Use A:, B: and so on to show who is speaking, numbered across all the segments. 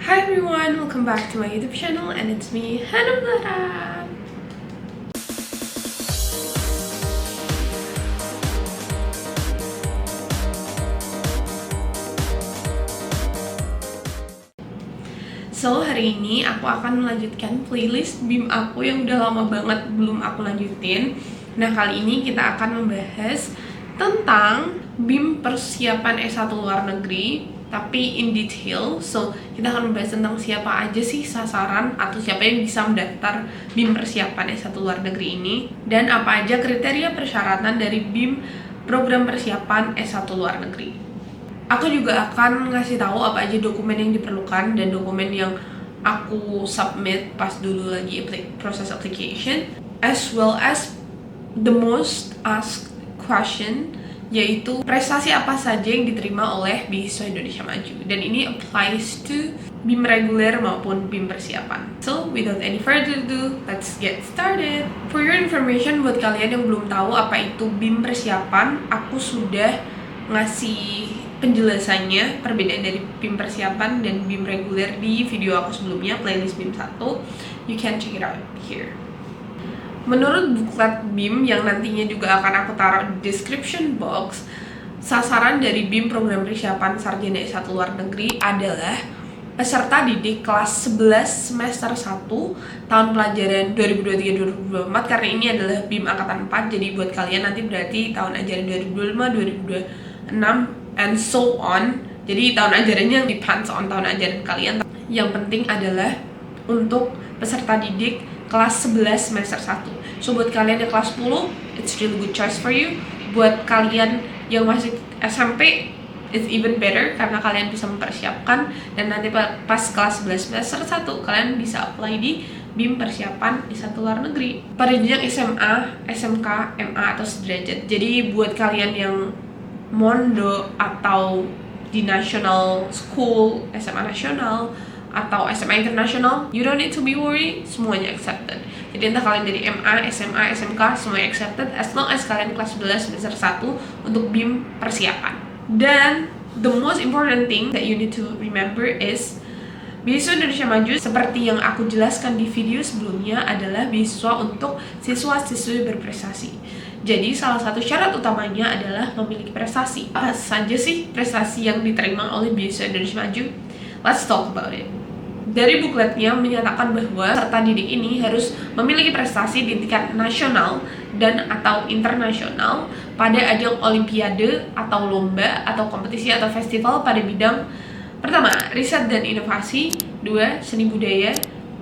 A: Hi everyone, welcome back to my YouTube channel and it's me, Hannah Blara. So, hari ini aku akan melanjutkan playlist BIM aku yang udah lama banget belum aku lanjutin. Nah, kali ini kita akan membahas tentang BIM persiapan S1 luar negeri, tapi in detail. So, kita akan membahas tentang siapa aja sih sasaran atau siapa yang bisa mendaftar BIM persiapan S1 luar negeri ini, dan apa aja kriteria persyaratan dari BIM program persiapan S1 luar negeri. Aku juga akan ngasih tahu apa aja dokumen yang diperlukan dan dokumen yang aku submit pas dulu lagi proses application, as well as the most asked question, yaitu prestasi apa saja yang diterima oleh beasiswa Indonesia Maju, dan ini applies to BIM reguler maupun BIM persiapan. So, without any further ado, let's get started. For your information, buat kalian yang belum tahu apa itu BIM persiapan, aku sudah ngasih penjelasannya, perbedaan dari BIM persiapan dan BIM reguler di video aku sebelumnya, playlist BIM 1. You can check it out here. Menurut buklet BIM yang nantinya juga akan aku taruh di description box, sasaran dari BIM program persiapan sarjana S1 luar negeri adalah peserta didik kelas 11 semester 1 tahun pelajaran 2023-2024, karena ini adalah BIM angkatan 4, jadi buat kalian nanti berarti tahun ajaran 2025-2026 and so on. Jadi tahun ajarannya depends on tahun ajaran kalian. Yang penting adalah untuk peserta didik kelas 11 semester 1. So buat kalian yang kelas 10, it's really good choice for you. Buat kalian yang masih SMP, it's even better karena kalian bisa mempersiapkan, dan nanti pas kelas 11 semester 1 kalian bisa apply di BIM persiapan di satu luar negeri pada jenjang SMA, SMK, MA atau sederajat. Jadi buat kalian yang Mondo atau di national school, SMA nasional atau SMA internasional, you don't need to be worried, semuanya accepted. Jadi entah kalian dari MA, SMA, SMK, semuanya accepted as long as kalian kelas 11 semester 1 untuk BIM persiapan. Dan the most important thing that you need to remember is beasiswa Indonesia Maju, seperti yang aku jelaskan di video sebelumnya, adalah beasiswa untuk siswa-siswi berprestasi. Jadi salah satu syarat utamanya adalah memiliki prestasi. Apa saja sih prestasi yang diterima oleh beasiswa Indonesia Maju? Let's talk about it. Dari bukletnya menyatakan bahwa peserta didik ini harus memiliki prestasi di tingkat nasional dan atau internasional pada ajang olimpiade atau lomba atau kompetisi atau festival pada bidang pertama, riset dan inovasi, 2, seni budaya,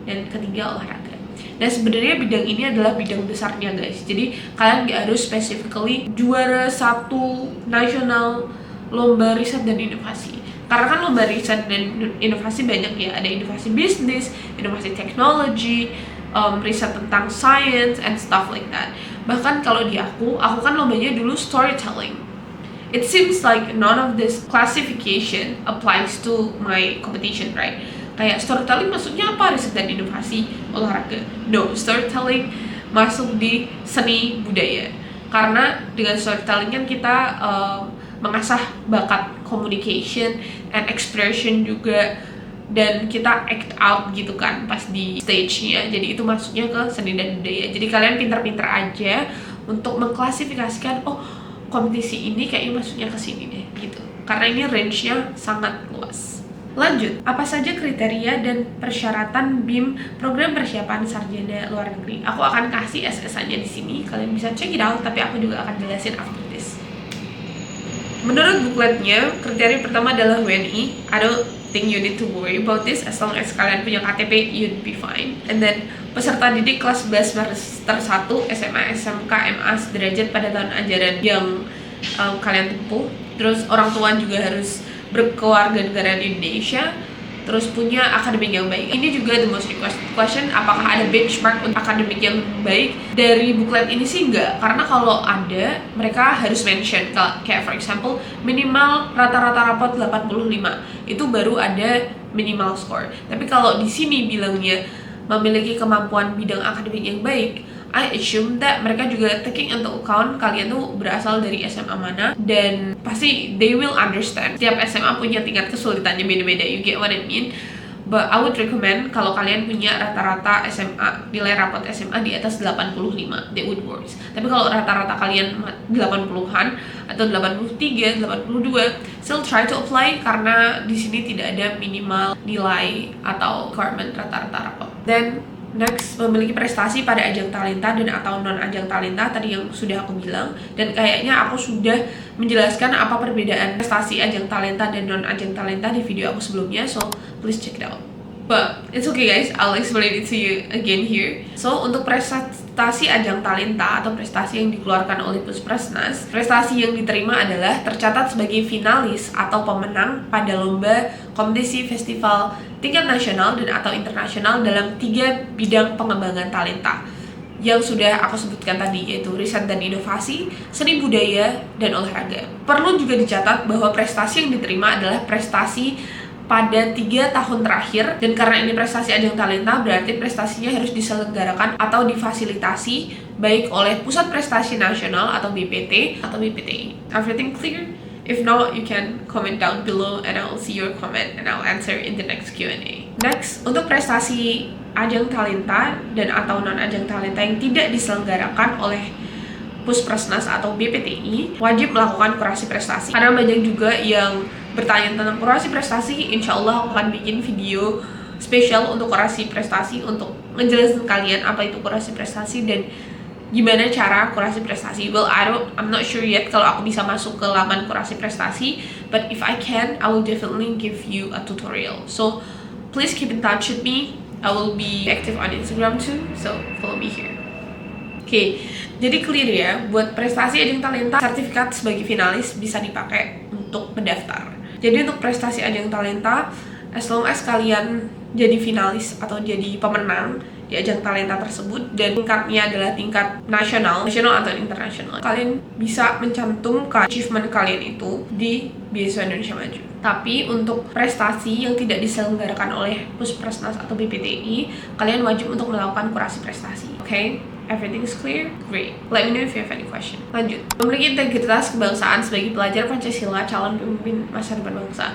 A: dan ketiga, olahraga. Dan sebenarnya bidang ini adalah bidang besarnya guys. Jadi kalian gak harus specifically juara satu nasional lomba riset dan inovasi. Karena kan lomba riset dan inovasi banyak ya. Ada inovasi bisnis, inovasi teknologi, riset tentang science and stuff like that. Bahkan kalau di aku kan lombanya dulu storytelling. It seems like none of this classification applies to my competition, right? Kayak storytelling maksudnya apa? Riset dan inovasi, olahraga. No, storytelling masuk di seni budaya. Karena dengan storytelling kan kita mengasah bakat communication and expression juga, dan kita act out gitu kan pas di stage-nya. Jadi itu masuknya ke seni dan budaya. Jadi kalian pintar-pintar aja untuk mengklasifikasikan, oh kompetisi ini kayaknya masuknya ke sini deh gitu. Karena ini range-nya sangat luas. Lanjut, apa saja kriteria dan persyaratan BIM program persiapan sarjana luar negeri? Aku akan kasih SS-nya di sini, kalian bisa check it out, tapi aku juga akan jelasin after this. Menurut bukletnya, kriteria pertama adalah WNI. I don't think you need to worry about this, as long as kalian punya KTP, you'd be fine. And then peserta didik kelas 11 semester 1 SMA, SMK, MA sederajat pada tahun ajaran yang kalian tempuh. Terus orang tua juga harus berkewarganegaraan Indonesia, terus punya akademik yang baik. Ini juga the most requested question, apakah ada benchmark untuk akademik yang baik? Dari buklet ini sih enggak, karena kalau ada, mereka harus mention, kayak for example, minimal rata-rata rapot 85, itu baru ada minimal score. Tapi kalau di sini bilangnya memiliki kemampuan bidang akademik yang baik, I assume that mereka juga taking into account kalian tuh berasal dari SMA mana, dan pasti they will understand. Setiap SMA punya tingkat kesulitannya beda-beda, you get what I mean? But I would recommend kalau kalian punya rata-rata SMA, nilai rapot SMA di atas 85, that would work. Tapi kalau rata-rata kalian 80-an atau 83, 82, still try to apply karena di sini tidak ada minimal nilai atau requirement rata-rata rapot. Then next, memiliki prestasi pada ajang talenta dan atau non-ajang talenta tadi yang sudah aku bilang, dan kayaknya aku sudah menjelaskan apa perbedaan prestasi ajang talenta dan non-ajang talenta di video aku sebelumnya, so please check it out. But it's okay guys, I'll explain it to you again here. So untuk prestasi ajang talenta atau prestasi yang dikeluarkan oleh Puspresnas, prestasi yang diterima adalah tercatat sebagai finalis atau pemenang pada lomba, kompetisi, festival tingkat nasional dan atau internasional dalam 3 bidang pengembangan talenta yang sudah aku sebutkan tadi, yaitu riset dan inovasi, seni budaya, dan olahraga. Perlu juga dicatat bahwa prestasi yang diterima adalah prestasi pada 3 tahun terakhir, dan karena ini prestasi ajang talenta berarti prestasinya harus diselenggarakan atau difasilitasi baik oleh Pusat Prestasi Nasional atau BPT atau BPTI. Everything clear? If not, you can comment down below and I'll see your comment and I'll answer in the next Q&A. Next, untuk prestasi ajang talenta dan atau non-ajang talenta yang tidak diselenggarakan oleh Puspresnas atau BPTI, wajib melakukan kurasi prestasi. Karena banyak juga yang bertanya tentang kurasi prestasi, insya Allah aku akan bikin video spesial untuk kurasi prestasi, untuk ngejelasin kalian apa itu kurasi prestasi dan gimana cara kurasi prestasi. Well, I'm not sure yet kalau aku bisa masuk ke laman kurasi prestasi, but if I can, I will definitely give you a tutorial. So please keep in touch with me. I will be active on Instagram too, so follow me here. Oke, jadi clear ya, buat prestasi ajang talenta, sertifikat sebagai finalis bisa dipakai untuk mendaftar. Jadi untuk prestasi ajang talenta, as long as kalian jadi finalis atau jadi pemenang di ajang talenta tersebut dan tingkatnya adalah tingkat nasional atau internasional, kalian bisa mencantumkan achievement kalian itu di Beasiswa Indonesia Maju. Tapi untuk prestasi yang tidak diselenggarakan oleh Puspresnas atau BPTI, kalian wajib untuk melakukan kurasi prestasi. Okay? Everything is clear? Great. Let me know if you have any question. Lanjut. Memiliki integritas kebangsaan sebagai pelajar Pancasila, calon pemimpin masa depan bangsa.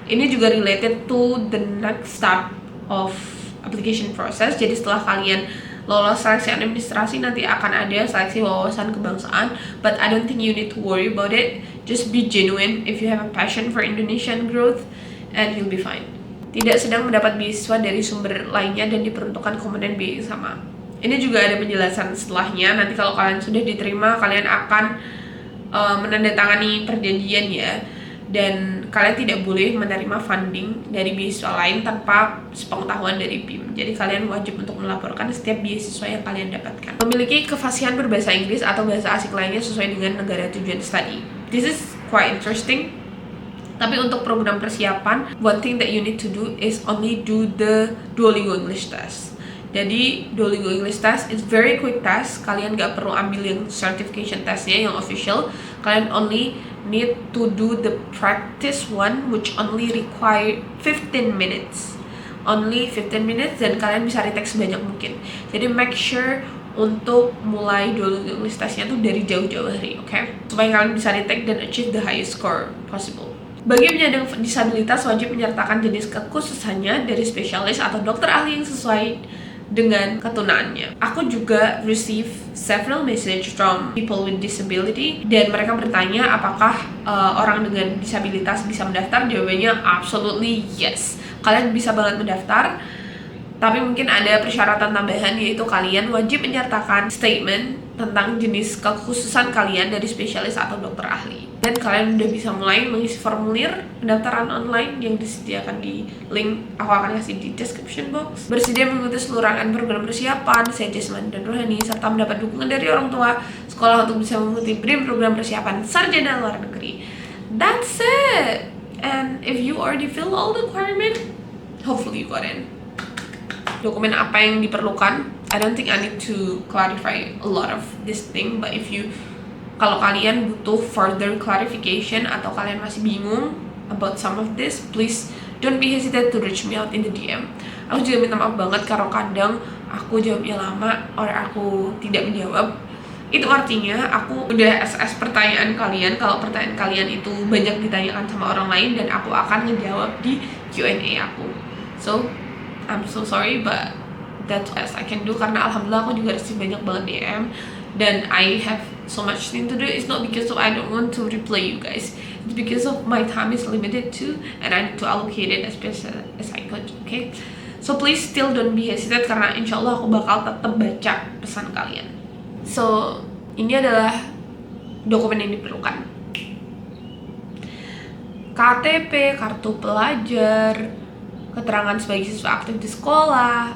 A: Ini juga related to the next step of application process. Jadi setelah kalian lolos seleksi administrasi, nanti akan ada seleksi wawasan kebangsaan. But I don't think you need to worry about it. Just be genuine if you have a passion for Indonesian growth and you'll be fine. Tidak sedang mendapat beasiswa dari sumber lainnya dan diperuntukkan komponen biaya yang sama. Ini juga ada penjelasan setelahnya. Nanti kalau kalian sudah diterima, kalian akan menandatangani perjanjian ya. Dan kalian tidak boleh menerima funding dari beasiswa lain tanpa sepengetahuan dari BIM. Jadi kalian wajib untuk melaporkan setiap beasiswa yang kalian dapatkan. Memiliki kefasihan berbahasa Inggris atau bahasa asing lainnya sesuai dengan negara tujuan studi. This is quite interesting. Tapi untuk program persiapan, one thing that you need to do is only do the Duolingo English test. Jadi Duolingo English test is very quick test. Kalian gak perlu ambil yang certification testnya yang official. Kalian only need to do the practice one, which only require 15 minutes. Only 15 minutes, dan kalian bisa retake sebanyak mungkin. Jadi make sure untuk mulai Duolingo English testnya tuh dari jauh-jauh hari, okay? Supaya kalian bisa retake dan achieve the highest score possible. Bagi penyandang disabilitas, wajib menyertakan jenis kekhususannya dari spesialis atau dokter ahli yang sesuai dengan ketunaannya. Aku juga receive several message from people with disability, dan mereka bertanya apakah orang dengan disabilitas bisa mendaftar. Jawabannya absolutely yes. Kalian bisa banget mendaftar, tapi mungkin ada persyaratan tambahan, yaitu kalian wajib menyertakan statement tentang jenis kekhususan kalian dari spesialis atau dokter ahli. Dan kalian udah bisa mulai mengisi formulir pendaftaran online yang disediakan di link aku akan kasih di description box. Bersedia mengikuti seluruh rangkaian program persiapan, sehat jasmani dan rohani, serta mendapat dukungan dari orang tua sekolah untuk bisa mengikuti BRIM program persiapan sarjana luar negeri. That's it. And if you already fill all the requirement, hopefully you got in. Dokumen apa yang diperlukan? I don't think I need to clarify a lot of this thing, but kalau kalian butuh further clarification atau kalian masih bingung about some of this, please don't be hesitant to reach me out in the DM. Aku juga minta maaf banget karena kadang aku jawabnya lama or aku tidak menjawab. Itu artinya aku udah SS pertanyaan kalian. Kalau pertanyaan kalian itu banyak ditanyakan sama orang lain, dan aku akan ngejawab di Q&A aku. So I'm so sorry, but that's as I can do, karena alhamdulillah aku juga receive banyak banget DM dan I have so much thing to do. It's not because of I don't want to reply you guys, it's because of my time is limited too, and I need to allocate it as best as I could. Okay, so please still don't be hesitant, karena insyaallah aku bakal tetap baca pesan kalian. So ini adalah dokumen yang diperlukan: KTP, kartu pelajar, keterangan sebagai siswa aktif di sekolah,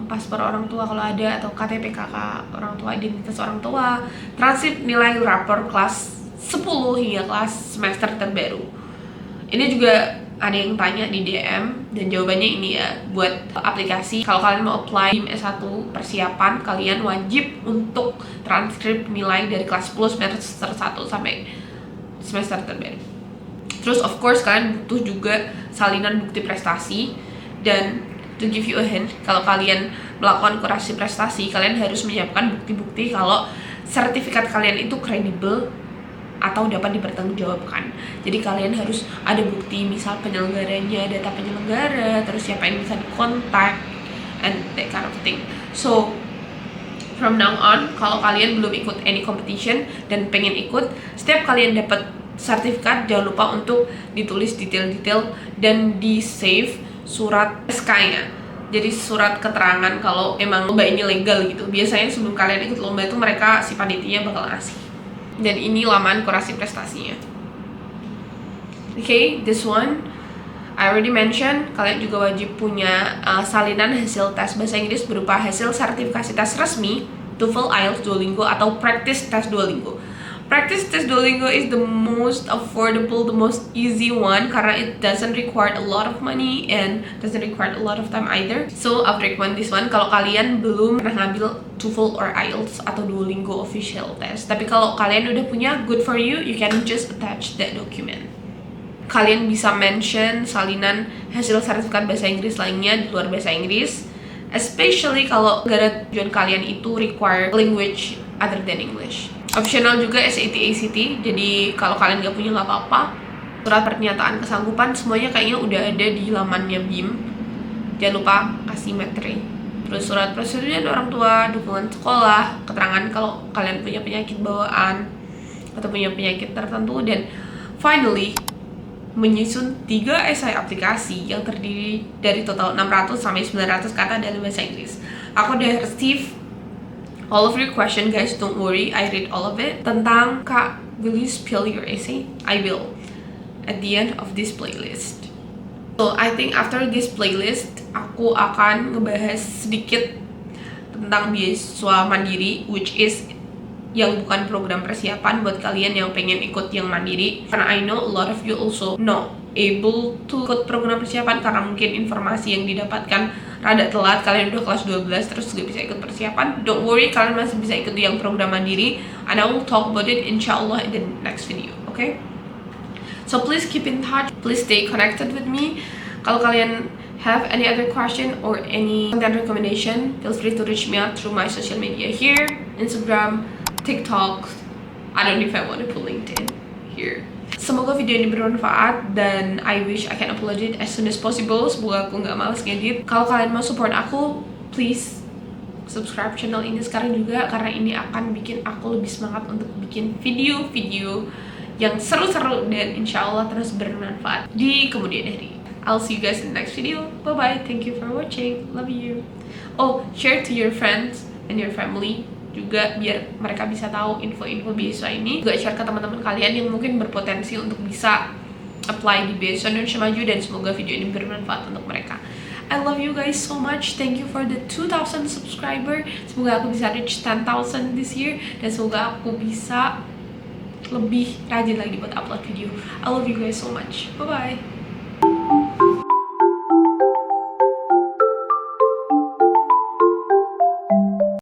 A: paspor orang tua kalau ada, atau KTP kakak orang tua, identitas orang tua, transkrip nilai rapor kelas 10 hingga kelas semester terbaru. Ini juga ada yang tanya di DM dan jawabannya ini ya, buat aplikasi. Kalau kalian mau apply BIM S1 persiapan, kalian wajib untuk transkrip nilai dari kelas 10 semester 1 sampai semester terbaru. Terus of course kalian butuh juga salinan bukti prestasi, dan to give you a hint, kalau kalian melakukan kurasi prestasi, kalian harus menyiapkan bukti-bukti kalau sertifikat kalian itu kredibel atau dapat dipertanggungjawabkan. Jadi kalian harus ada bukti, misal penyelenggaranya, data penyelenggara, terus siapa yang bisa dikontak, and that kind of thing. So from now on, kalau kalian belum ikut any competition dan pengen ikut, setiap kalian dapat sertifikat, jangan lupa untuk ditulis detail-detail dan di save surat SK-nya. Jadi surat keterangan kalau emang lomba ini legal gitu. Biasanya sebelum kalian ikut lomba itu mereka, si panitia bakal ngasih. Dan ini laman kurasi prestasinya. Okay, this one I already mentioned. Kalian juga wajib punya salinan hasil tes bahasa Inggris berupa hasil sertifikasi tes resmi, TOEFL, IELTS, Duolingo, atau practice test Duolingo. Practice test Duolingo is the most affordable, the most easy one, karena it doesn't require a lot of money and doesn't require a lot of time either. So I would recommend this one kalau kalian belum pernah ngambil TOEFL or IELTS atau Duolingo official test. Tapi kalau kalian udah punya, good for you, you can just attach that document. Kalian bisa mention salinan hasil sertifikat bahasa Inggris lainnya di luar bahasa Inggris, especially kalau negara tujuan kalian itu require language other than English. Optional juga SAT, ACT, jadi kalau kalian gak punya gak apa-apa. Surat pernyataan kesanggupan semuanya kayaknya udah ada di lamannya BIM. Jangan lupa kasih materi. Terus surat persetujuan orang tua, dukungan sekolah, keterangan kalau kalian punya penyakit bawaan atau punya penyakit tertentu, dan finally menyusun 3 esai aplikasi yang terdiri dari total 600 sampai 900 kata dalam bahasa Inggris. Aku udah receive all of your question, guys, don't worry, I read all of it. Tentang, Kak, will you spill your essay? I will, at the end of this playlist. So I think after this playlist, aku akan ngebahas sedikit tentang beasiswa mandiri, which is yang bukan program persiapan buat kalian yang pengen ikut yang mandiri. Karena I know a lot of you also not able to ikut program persiapan karena mungkin informasi yang didapatkan rada telat, kalian udah kelas 12 terus gak bisa ikut persiapan. Don't worry, kalian masih bisa ikut yang program mandiri, and I will talk about it inshallah in the next video, okay? So please keep in touch, please stay connected with me. Kalau kalian have any other question or any content recommendation, feel free to reach me out through my social media here, Instagram, TikTok. I don't know if I want to put LinkedIn here. Semoga video ini bermanfaat dan I wish I can upload it as soon as possible. Semoga aku nggak males ngedit. Kalau kalian mau support aku, please subscribe channel ini sekarang juga, karena ini akan bikin aku lebih semangat untuk bikin video-video yang seru-seru dan insya Allah terus bermanfaat di kemudian hari. I'll see you guys in the next video. Bye bye. Thank you for watching. Love you. Oh, share to your friends and your family juga biar mereka bisa tahu info-info beasiswa ini. Juga share ke teman-teman kalian yang mungkin berpotensi untuk bisa apply di beasiswa Indonesia Maju, dan semoga video ini bermanfaat untuk mereka. I love you guys so much. Thank you for the 2,000 subscriber. Semoga aku bisa reach 10,000 this year, dan semoga aku bisa lebih rajin lagi buat upload video. I love you guys so much. Bye bye.